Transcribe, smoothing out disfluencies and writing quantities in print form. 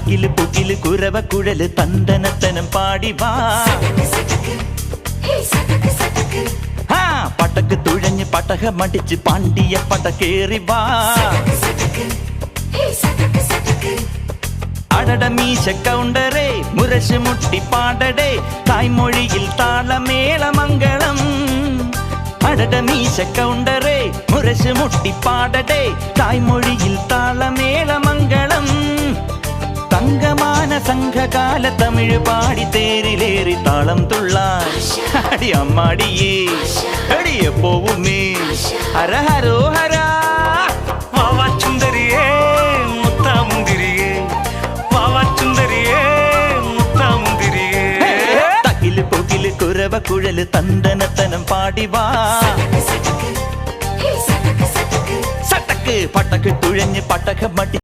തക്കില് പുകില് കുരവ കുഴല് തന്തനത്തനം പാടി വാ പടക്ക് തുഴഞ്ഞ് പടക മടിച്ച് പാണ്ടിയ പടക്കേറി വാ അടട മീശ കൗണ്ടറേ മുരശ് മുട്ടി പാടടേ തായ്മൊഴിയിൽ താളമേളമംഗളം അടട മീശ കൗണ്ടറേ മുരശ് മുട്ടി പാടടേ തായ്മൊഴിയിൽ താളമേളമംഗളം തങ്കമാന സംഘകാല തമിഴ് പാടി തേരിലേറി താളം തുള്ളാൻ അടി അമ്മാടിയേ അടിയ പോവുമേ ഹര ഹരോ ഹരാ വാവാച്ചുന്തരിയേ മുത്താമുന്തിരിയേ വാവാച്ചുന്തരിയേ മുത്താമുന്തിരിയേ തകില് പുകില് കുരവ കുഴല് തന്തനത്തനം പാടി വാ സട്ടക്ക് പട്ടക്ക് തുഴഞ്ഞ് പട്ടക മടി